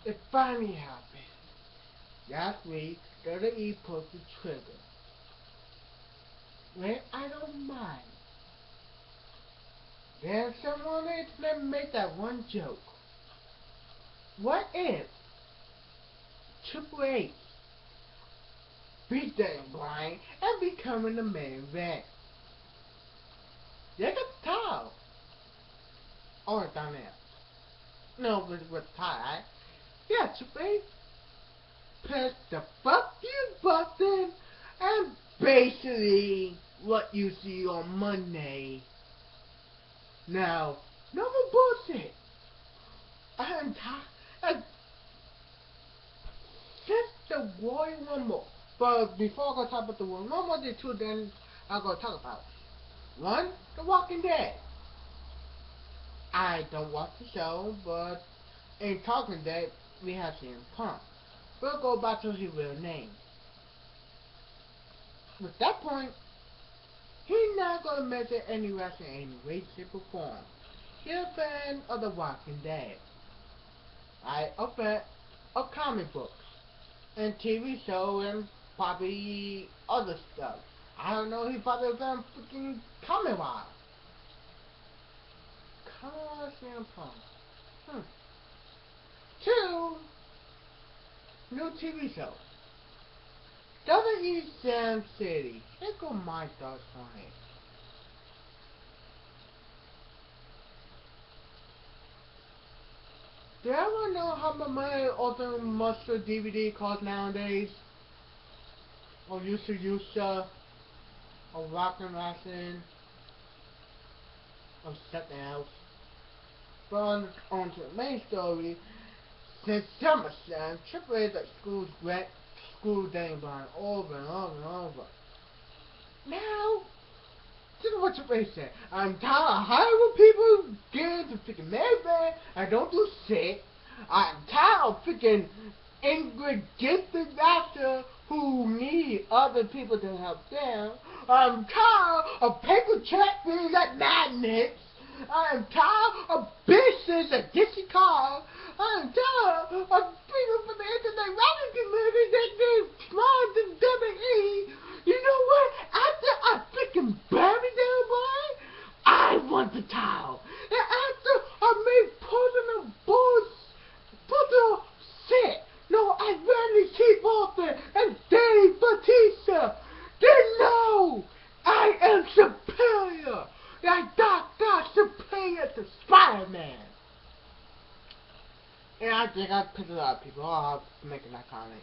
It finally happened. Last week, WWE pulled the trigger. When I don't mind. Then someone that made that one joke. What if Triple H beat Daniel Bryan and becoming the main event? They got the title. Or down there. No, with the title, right? Yeah, Triple H press the fuck you button and basically what you see on Monday. Now, no more bullshit. I'm tired. Just the Royal Rumble. But before I go talk about the Royal Rumble, the two then I'm gonna talk about. One, The Walking Dead. I don't watch the show, but in Talking Dead, we have CM Punk. We'll go back to his real name. At that point, he's not gonna mention any wrestling in any way, shape, or form. He's a fan of The Walking Dead. A fan of comic books and TV show and probably other stuff. I don't know, he probably a fan of freaking Comic Book. Come on, CM Punk. Two, new TV show. WWE Sam City. Here go my thoughts on it. Do you ever know how much money Ultimate Monster DVD costs nowadays? Or used to use or rock and wrestling, or something else. But on to the main story, since SummerSlam, Triple H like school Daniel Bryan over and over and over. Now, this is what Triple H said. I'm tired of hiring people get into freaking Mayfair. I don't do shit. I'm tired of freaking angry gifted actors who need other people to help them. I'm tired of paper check being like magnets. I'm tired of business at Dixie Carr. I'm tired of people from the internet writing community that they smarter than WWE. You know what? After I freaking buried them, boy, I want the towel. And after I made personal shit. No, I rarely keep Austin and Dave Batista. They know I am superior. Like Doc superior to Spider-Man. And I think I pissed a lot of people off making that comment.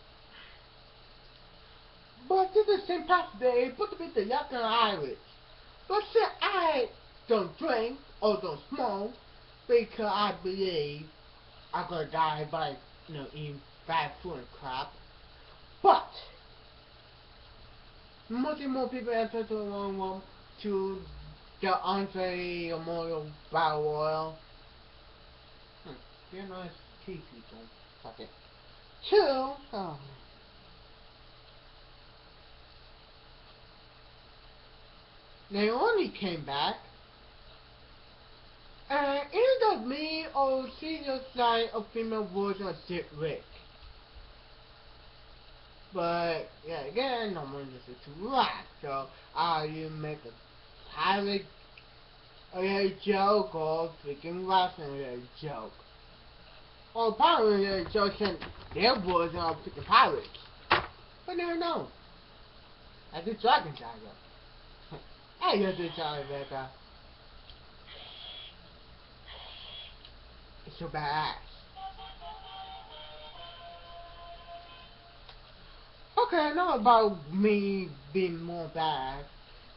But this is St. Patrick's Day, put to be the young and Irish. But say I don't drink or don't smoke because I believe I'm gonna die by, eating bad food and crap. But more people enter to the Andre Memorial Battle Royal. You're nice tea people. Fuck it. Two. Oh. Naomi came back. And either me or she just like a female version of Dick Rick. But yeah, again, no one listens to rap, so you make a pirate joke or freaking wrestling joke. Or pirate joke and their version of freaking pirates. But never know. I did Dragon Tiger. I just did Dragon Tiger. It's so badass. Okay, not about me being more bad.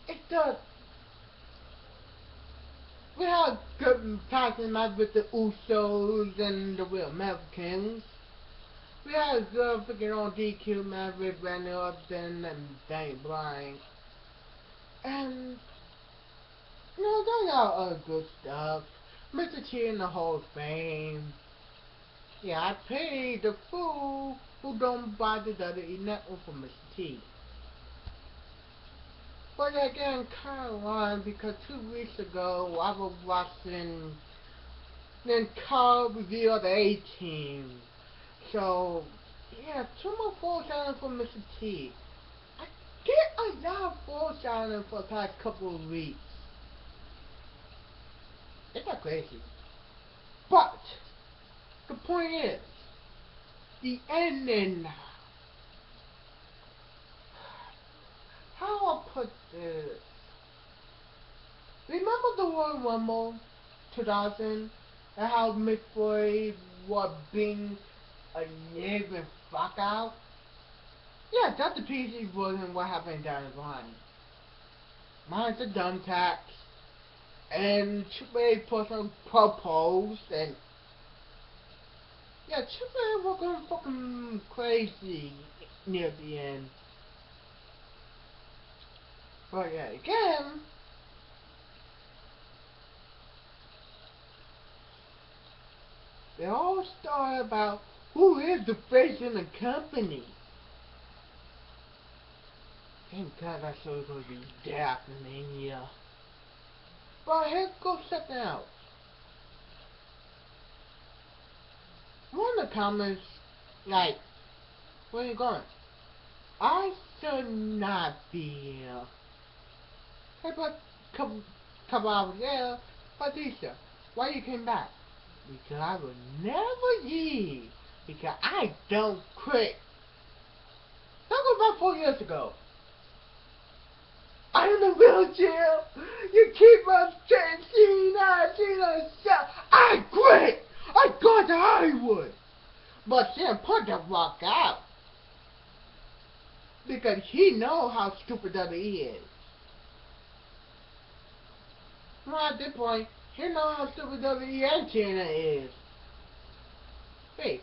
It's just we had good times in life with the Usos and the Real Americans. We had a good freaking on DQ match with Randy Orton and Daniel Bryan. And they got other good stuff. Mr. T in the Hall of Fame. Yeah, I pay the fool who don't buy the WWE Network for Mr. T. But again, kind of lying because 2 weeks ago I was watching then Carl review of the A-Team. So, yeah, two more foreshadowing for Mr. T. I get a lot of foreshadowing for the past couple of weeks. It's not crazy. But, the point is, the ending. How I put this? Remember the Royal Rumble 2000 and how Mick Foley was being a living fuck out? Yeah, that's the PC version of what happened down the line. Mine's a dumb tax and Triple H person proposed and yeah, Triple H was going fucking crazy near the end. But yeah, again, they all start about who is the face in the company. Thank God that show's gonna be death in Mania. But here goes something else. One of the comments, like, where you going? I should not be here. Hey, but couple hours later, Patricia, why you came back? Because I will never leave. Because I don't quit. That was about 4 years ago. I'm in a wheelchair. You keep on saying, Cena, shout. I quit. I got to Hollywood. But Sam put the rock out. Because he knows how stupid WWE is. Well, at this point, he knows how stupid WWE and TNA is. Hey,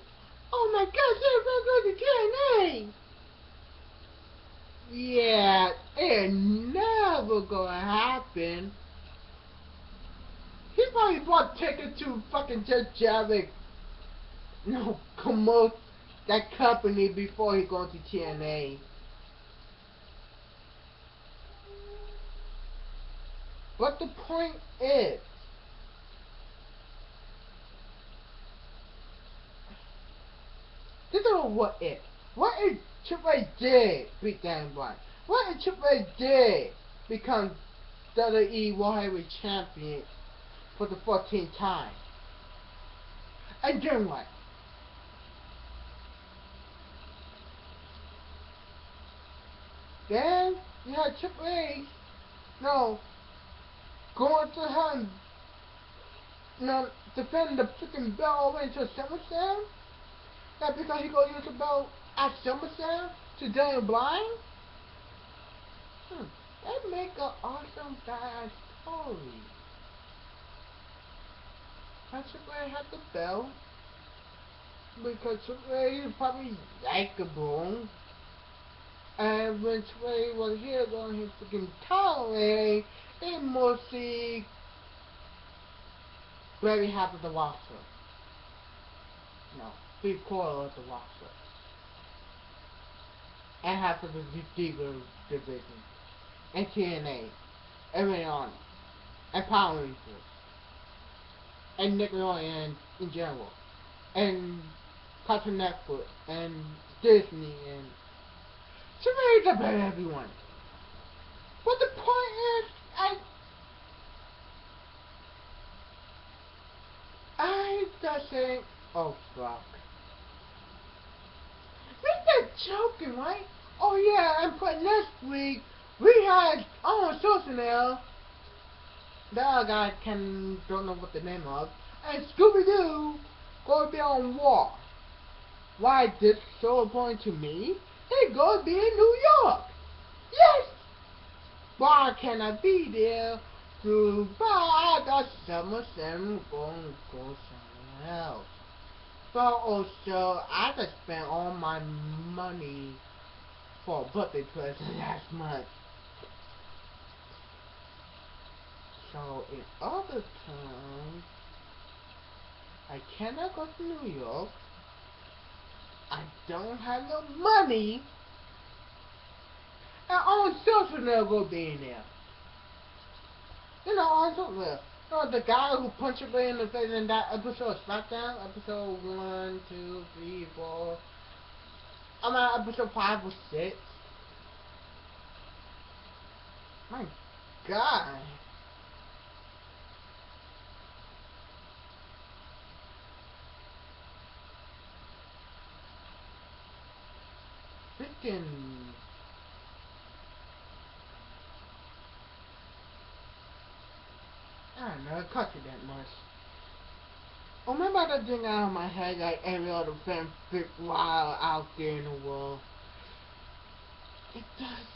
oh my God, they're going to TNA. Yeah, it never gonna happen. He probably bought tickets to fucking Jeff Jarrett, promote that company before he goes to TNA. But the point is, this is what if. What if Triple H did beat Dan Bryan? What if Triple H did become WWE World Heavyweight Champion for the 14th time? And then what? Then you had Triple H, going to him, defend the freaking belt all the way into SummerSlam? That because he gonna use the belt at SummerSlam to Daniel Bryan? That make an awesome bad story. And Triple H had the belt because Triple H is probably likable. And when Triple H was here on his freaking tolerate, they mostly very happy to watch her. No, 3/4 of the roster. And half of the Diva division. And TNA. And Ring of Honor. And Power Rangers. And Nickelodeon in general. And Cartoon Network. And Disney. And Triple H about everyone. But the point is, I just think, oh fuck. We're not joking, right? Oh yeah, and for next week, we had Arnold Schwarzenegger, the other guy don't know what the name of, and Scooby-Doo gonna be on War. Why is this so important to me? They gonna be in New York. Yes! Why can I be there? Goodbye, the SummerSlam gonna go somewhere else. But also, I just spent all my money for a birthday present last month. So, in other terms, I cannot go to New York. I don't have no money. And Arnold Schwarzenegger will be in there. You know, Arnold Schwarzenegger. Oh, the guy who punched me in the face in that episode of SmackDown, episode 1, 2, 3, 4. I'm at episode 5 or 6. My God. Freaking. I don't know, it cost you that much. Oh, maybe I got thing out of my head like every other fanfic wild out there in the world. It does.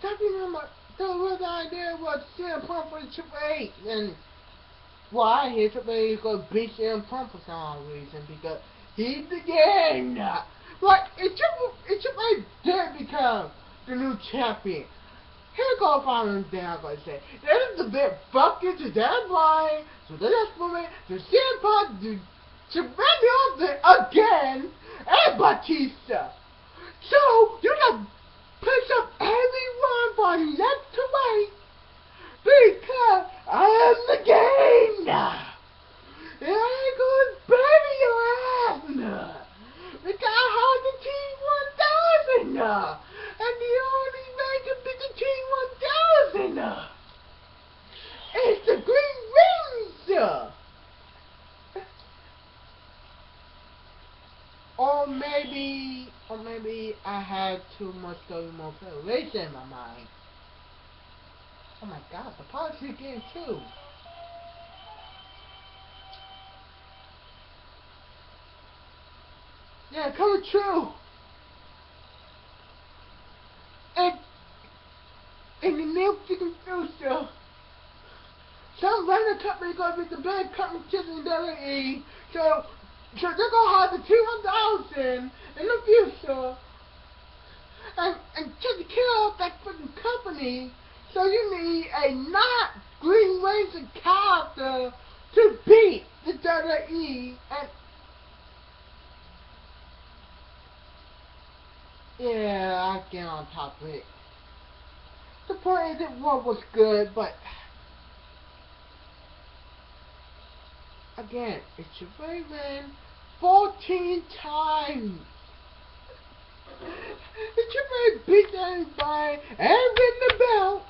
That remember the real idea was CM Punk for the Triple H, and why he Triple H is gonna beat CM Punk for some reason because he began. Like it Triple H did become the new champion. Here go following down gonna say that is the bit fucking to that line, so that's for me to CM Punk to Randy Orton again and Batista. So you got push up everyone from left to right because I am the game now. And I ain't gonna bury your ass now. Because I have the T-1000 now. And the only way to beat the T-1000 is the Green Ranger. Or maybe I had too much story more federation in my mind. Oh my God, the policy game too. Yeah, coming true. And in the near freaking future, some random company gonna be the bad company in WWE. So they're gonna have the T-1000 in the future, and take care of that fucking company. So you need a not Green Ranger character to beat the WWE. And yeah, I get on top of it. The point is, it was good, but again, it's your Raven 14 times. It's your beat everybody and win the belt.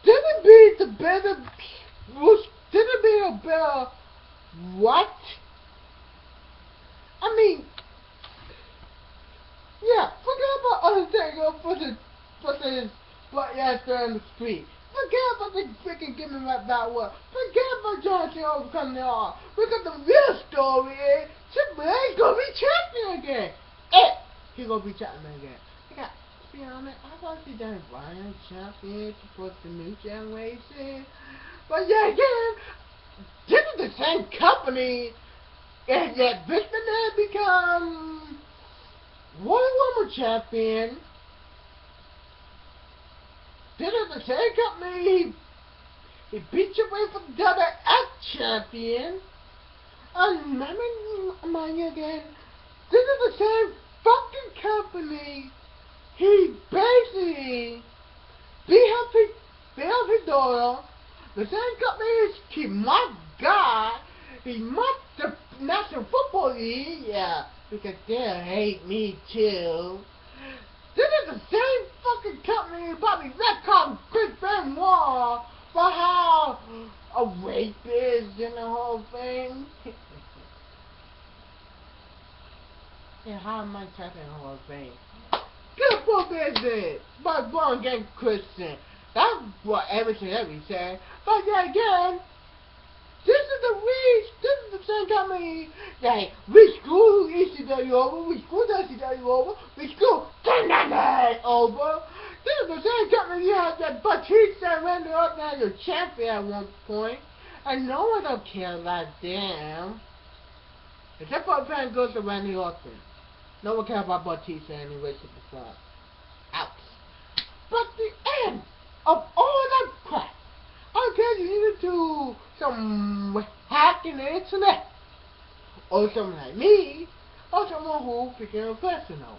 Didn't beat the better. Didn't beat a better. What? I mean, yeah. Forget about Undertaker versus Butt Yaster in the street. Forget about the freaking giving that word. Forget about John Cena overcoming the all. Because the real story is Triple H gonna be champion again. He gonna be champion again. To be honest, I want to see Daniel Bryan champion for the new generation. But yeah, again, this is the same company. And yet Vince McMahon become Royal Rumble champion. This is the same company. He beat you away from the WWF champion. And mind you again, this is the same fucking company. He basically beat up his daughter. The same company is keep my guy. He must the National Football League, yeah, because they hate me too. This is the same fucking company probably that called Chris Benoit for how a rapist and the whole thing. Yeah, how am I talking the whole thing? Good for business! But born again Christian. That's what everything said. But yeah, again, this is the same company that we screw ECW over, we screw ECW over, we screw TNA over. This is the same company you had that Batista and Randy Orton as your champion at one point, and no one don't care about them. Except for the fan goes to Randy Orton. No one cares about Batista anyway, superstar. Out. But the end of all that crap, I guess you need to do some hacking the internet, or someone like me, or someone who freaking professional.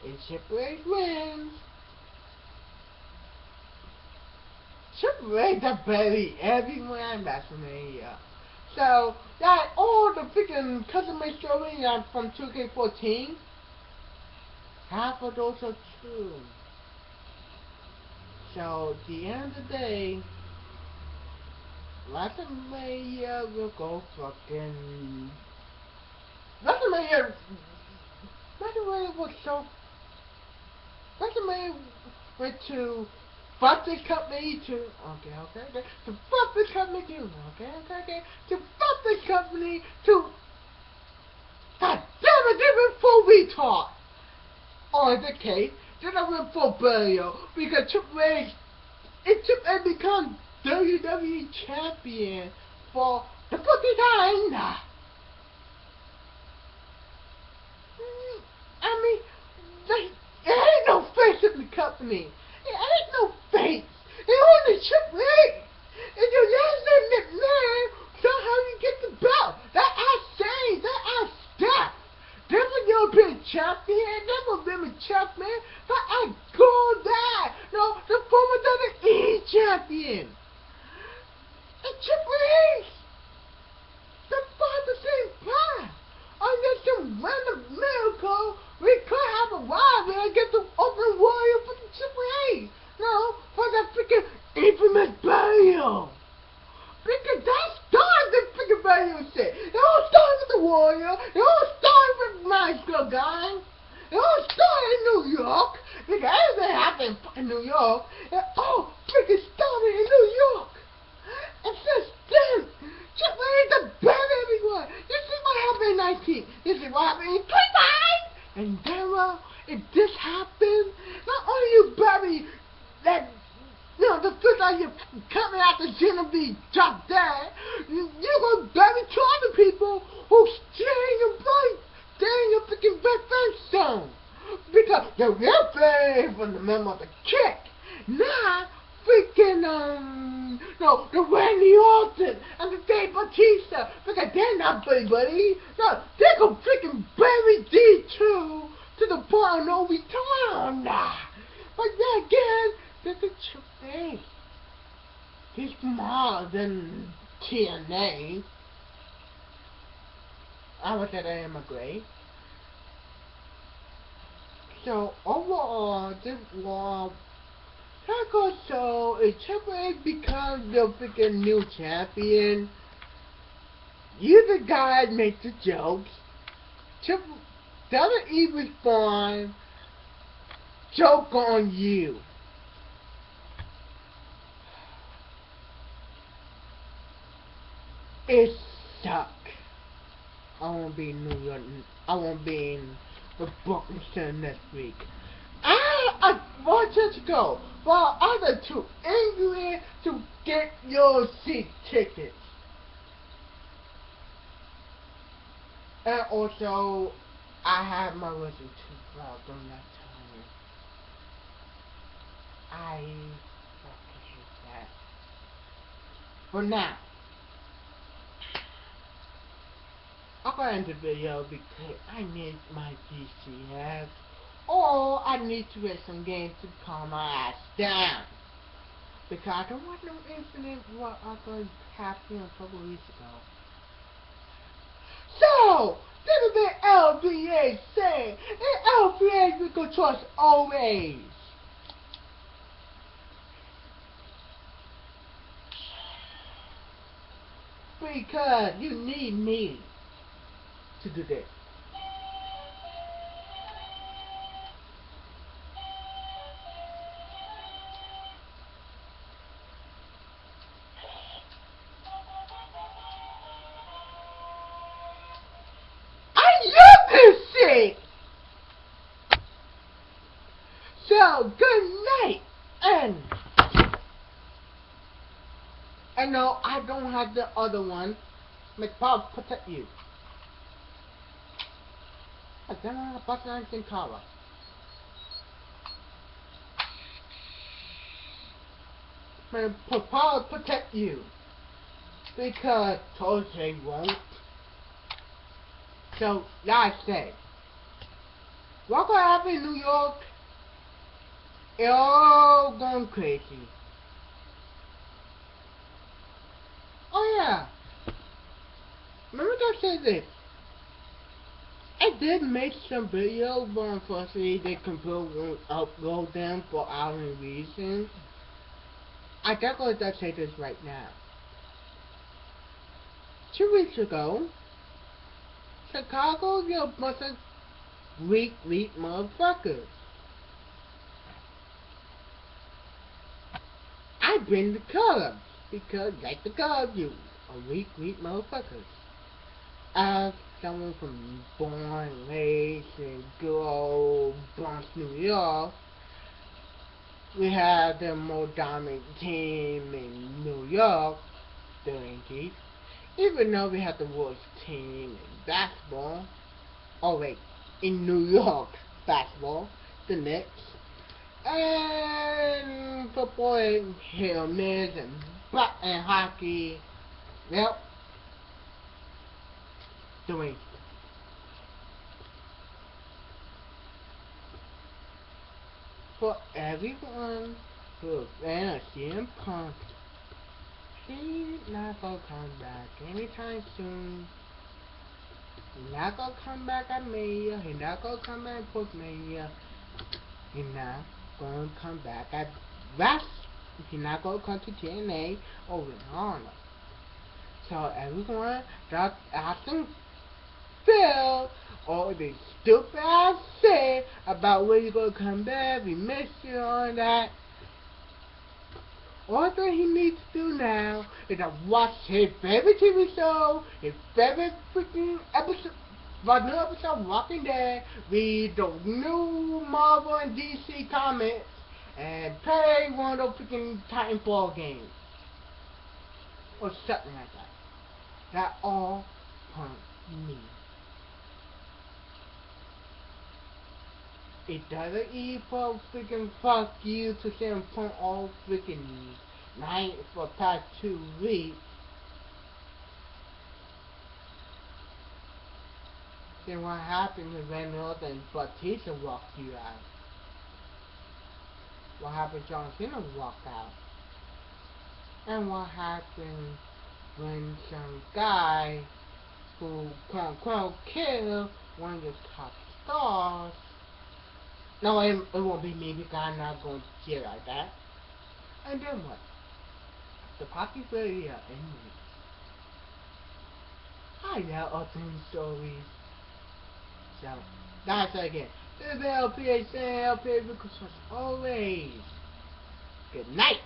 and Triple H wins. Triple H are bury everyone at WrestleMania. So, that all the freaking custom-made stories from 2K14, half of those are true. So, at the end of the day, WrestleMania will go fucking... WrestleMania was so... WrestleMania went to fuck this company to... Okay. To fuck this company to... Okay. To fuck this company to... God damn it, they went full retard! Or in the case, then I went full burial because Triple H... It took and become WWE champion for the 49th time. I mean, there ain't no face in the company. There ain't no face. It only Triple H. And your last name McMahon, somehow you get the belt. That ass Shane, that ass Steph. Never European champion, never women champion, but I go that. No, the former WWE champion. And Triple H. The fight the same time. Unless some random miracle, we could have a rivalry and get the open warrior for the Triple H. No, for the freaking infamous burial. Because that started the freaking burial shit. It all started with the warrior. It all started with my girl guy. It all started in New York. Because everything happened in fucking New York. It all freaking started in New York. And since then, Triple H has buried everyone. This is what happened in 19. This is what happened in 25. And then, well, if this happened, not only you bury that, the first time you're coming out the Genevieve drop dead, you're going to bury two other people who stay in your place, stay in your freaking friend zone. Because the real thing from the member of the kick, not freaking, the Randy Orton and the Dave Bautista, because they're not buddy. No, they're gonna freaking bury these two to the point of no return. But then again, there's a Triple H. He's smaller than TNA. I would say they immigrate. So overall, this war. So if Triple H becomes the freaking new champion, you the guy that makes the jokes. WWE respond, joke on you. It sucks. I won't be in New York. I won't be in the Brooklyn Center next week. I want you to go, while others too angry to get your seat tickets. And also, I have my wisdom tooth out during that time. I fucking hate that. For now, I'm going to end the video because I need my GCS. Or I need to get some games to calm my ass down. Because I don't want no incident what I was happening a couple weeks ago. So, this is the LPH saying, and LPH we can trust always. Because you need me to do this. So, good night, and no, I don't have the other one. McPaul protect you. I don't have a button in color. McPaul protect you. Because Tulsa won't. So, like I said, What gonna happen in New York? It all going crazy. Oh yeah. Remember I said this. I did make some videos, but unfortunately the computer won't upload them for our reasons. I definitely gotta say this right now. 2 weeks ago, Chicago, you a bunch of weak motherfuckers. I bring the Cubs because, like the Cubs, you are weak motherfuckers. As someone from born and raised in good old Bronx, New York, we had the most dominant team in New York, the Yankees. Even though we had the worst team in basketball, oh wait, in New York basketball, the Knicks, and football and hit or miss and hockey, yep, the Yankees. For everyone who is a fan of CM Punk, he's not gonna come back anytime soon. He's not gonna come back at Mania. He's not gonna come back at Post Mania. He's not gonna come back at West. He's not gonna come to TNA or Ring of Honor. So everyone that asking Phil or the stupid ass shit about when you're gonna come back, we missed you on that. All that he needs to do now is to watch his favorite TV show, his favorite freaking episode, the new episode of Walking Dead, read the new Marvel and DC comics, and play one of those freaking Titanfall games. Or something like that. That's all Punk needs. It doesn't even freaking fuck you to send Punk all freaking night for past 2 weeks. Then what happened when Van Orton and Batista walked you out? What happened when John Cena walked out? And what happened when some guy who quote unquote killed one of the top stars? No, it won't be me because I'm not going to cheer like that. And then what? The party's really ended. I know ultimate stories. So, that's it again. This is LPH saying LPH because always. Good night.